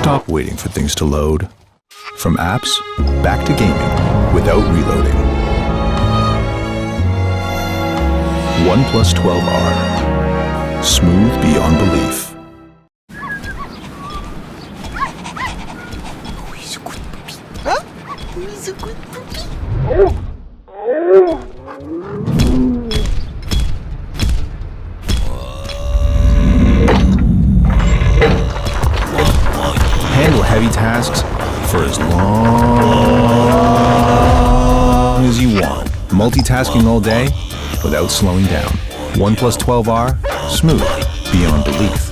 Stop waiting for things to load. From apps, back to gaming, without reloading. OnePlus 12R. Smooth beyond belief. Handle heavy tasks for as long as you want. Multitasking all day without slowing down. OnePlus 12R, smooth beyond belief.